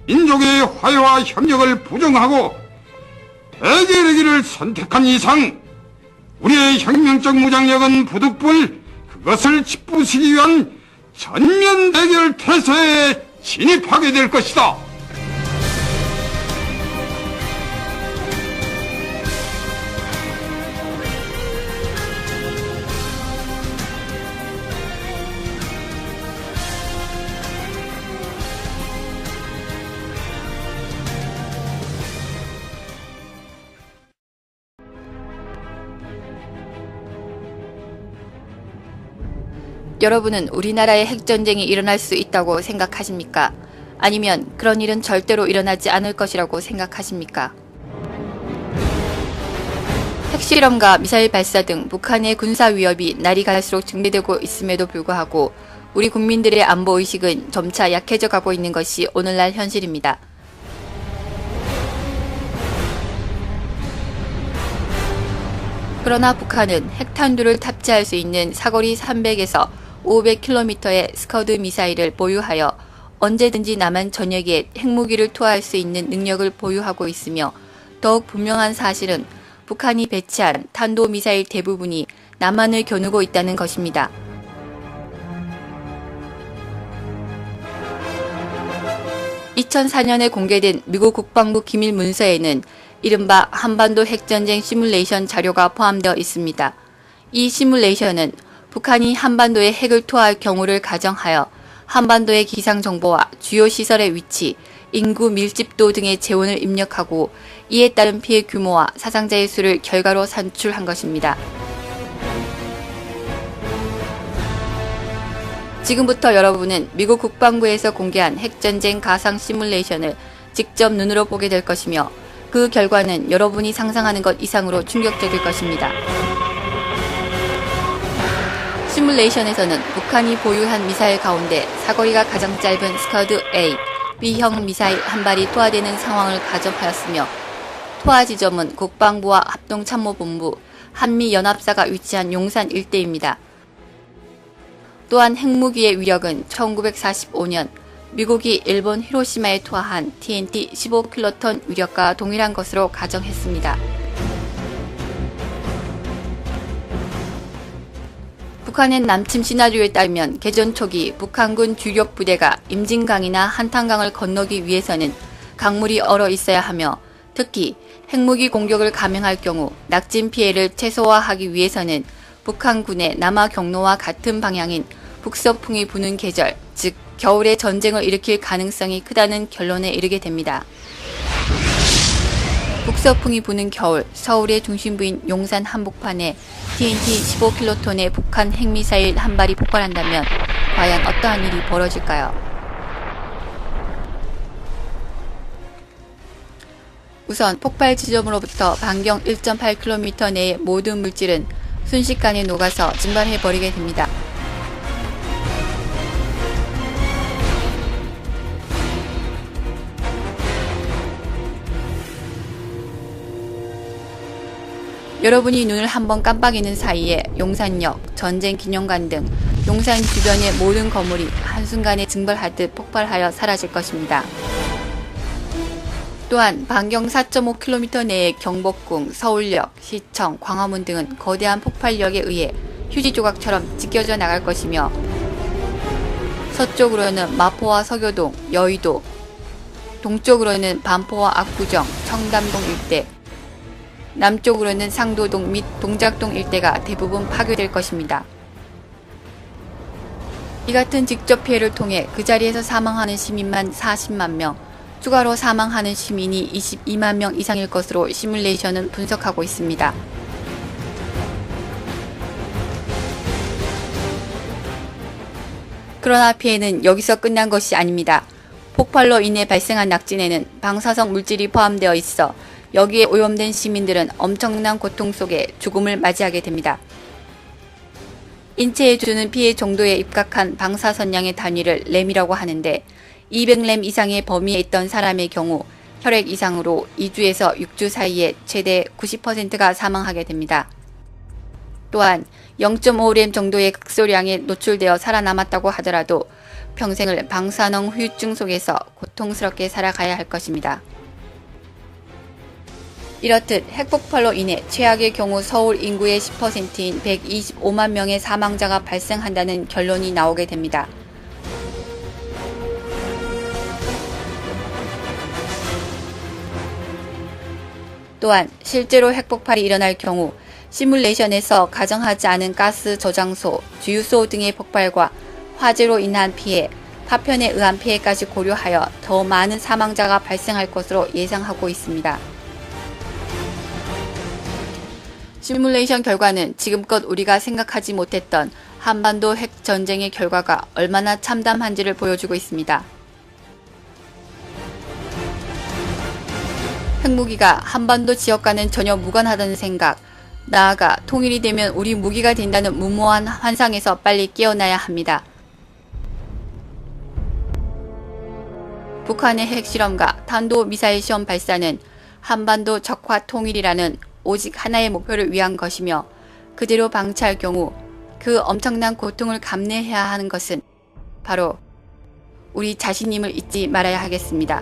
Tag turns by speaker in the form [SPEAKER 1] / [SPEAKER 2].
[SPEAKER 1] 민족의 화해와 협력을 부정하고 대결의기를 선택한 이상 우리의 혁명적 무장력은 부득불 그것을 짓부수기 위한 전면 대결 태세에 진입하게 될 것이다.
[SPEAKER 2] 여러분은 우리나라에 핵전쟁이 일어날 수 있다고 생각하십니까? 아니면 그런 일은 절대로 일어나지 않을 것이라고 생각하십니까? 핵실험과 미사일 발사 등 북한의 군사 위협이 날이 갈수록 증대되고 있음에도 불구하고 우리 국민들의 안보의식은 점차 약해져 가고 있는 것이 오늘날 현실입니다. 그러나 북한은 핵탄두를 탑재할 수 있는 사거리 300에서 500km의 스커드 미사일을 보유하여 언제든지 남한 전역에 핵무기를 투하할 수 있는 능력을 보유하고 있으며 더욱 분명한 사실은 북한이 배치한 탄도미사일 대부분이 남한을 겨누고 있다는 것입니다. (2004년에) 공개된 미국 국방부 기밀 문서에는 이른바 한반도 핵전쟁 시뮬레이션 자료가 포함되어 있습니다. 이 시뮬레이션은 북한이 한반도에 핵을 투하할 경우를 가정하여 한반도의 기상정보와 주요 시설의 위치, 인구 밀집도 등의 재원을 입력하고 이에 따른 피해 규모와 사상자의 수를 결과로 산출한 것입니다. 지금부터 여러분은 미국 국방부에서 공개한 핵전쟁 가상 시뮬레이션을 직접 눈으로 보게 될 것이며 그 결과는 여러분이 상상하는 것 이상으로 충격적일 것입니다. 시뮬레이션에서는 북한이 보유한 미사일 가운데 사거리가 가장 짧은 스커드 A, B형 미사일 한 발이 투하되는 상황을 가정하였으며 투하 지점은 국방부와 합동참모본부, 한미연합사가 위치한 용산 일대입니다. 또한 핵무기의 위력은 1945년 미국이 일본 히로시마에 투하한 TNT 15킬로톤 위력과 동일한 것으로 가정했습니다. 북한의 남침 시나리오에 따르면 개전 초기 북한군 주력 부대가 임진강이나 한탄강을 건너기 위해서는 강물이 얼어 있어야 하며 특히 핵무기 공격을 감행할 경우 낙진 피해를 최소화하기 위해서는 북한군의 남하 경로와 같은 방향인 북서풍이 부는 계절, 즉 겨울에 전쟁을 일으킬 가능성이 크다는 결론에 이르게 됩니다. 북서풍이 부는 겨울, 서울의 중심부인 용산 한복판에 TNT 15킬로톤의 북한 핵미사일 한 발이 폭발한다면 과연 어떠한 일이 벌어질까요? 우선 폭발 지점으로부터 반경 1.8km 내의 모든 물질은 순식간에 녹아서 증발해버리게 됩니다. 여러분이 눈을 한번 깜빡이는 사이에 용산역, 전쟁기념관 등 용산 주변의 모든 건물이 한순간에 증발하듯 폭발하여 사라질 것입니다. 또한 반경 4.5km 내의 경복궁, 서울역, 시청, 광화문 등은 거대한 폭발력에 의해 휴지 조각처럼 찢겨져 나갈 것이며 서쪽으로는 마포와 서교동, 여의도, 동쪽으로는 반포와 압구정, 청담동 일대, 남쪽으로는 상도동 및 동작동 일대가 대부분 파괴될 것입니다. 이 같은 직접 피해를 통해 그 자리에서 사망하는 시민만 40만 명, 추가로 사망하는 시민이 22만 명 이상일 것으로 시뮬레이션은 분석하고 있습니다. 그러나 피해는 여기서 끝난 것이 아닙니다. 폭발로 인해 발생한 낙진에는 방사성 물질이 포함되어 있어 여기에 오염된 시민들은 엄청난 고통 속에 죽음을 맞이하게 됩니다. 인체에 주는 피해 정도에 입각한 방사선량의 단위를 램이라고 하는데 200램 이상의 범위에 있던 사람의 경우 혈액 이상으로 2주에서 6주 사이에 최대 90%가 사망하게 됩니다. 또한 0.5램 정도의 극소량에 노출되어 살아남았다고 하더라도 평생을 방사능 후유증 속에서 고통스럽게 살아가야 할 것입니다. 이렇듯 핵폭발로 인해 최악의 경우 서울 인구의 10%인 125만 명의 사망자가 발생한다는 결론이 나오게 됩니다. 또한 실제로 핵폭발이 일어날 경우 시뮬레이션에서 가정하지 않은 가스 저장소, 주유소 등의 폭발과 화재로 인한 피해, 파편에 의한 피해까지 고려하여 더 많은 사망자가 발생할 것으로 예상하고 있습니다. 시뮬레이션 결과는 지금껏 우리가 생각하지 못했던 한반도 핵 전쟁의 결과가 얼마나 참담한지를 보여주고 있습니다. 핵무기가 한반도 지역과는 전혀 무관하다는 생각, 나아가 통일이 되면 우리 무기가 된다는 무모한 환상에서 빨리 깨어나야 합니다. 북한의 핵실험과 탄도미사일 시험 발사는 한반도 적화 통일이라는 오직 하나의 목표를 위한 것이며, 그대로 방치할 경우 그 엄청난 고통을 감내해야 하는 것은 바로 우리 자신임을 잊지 말아야 하겠습니다.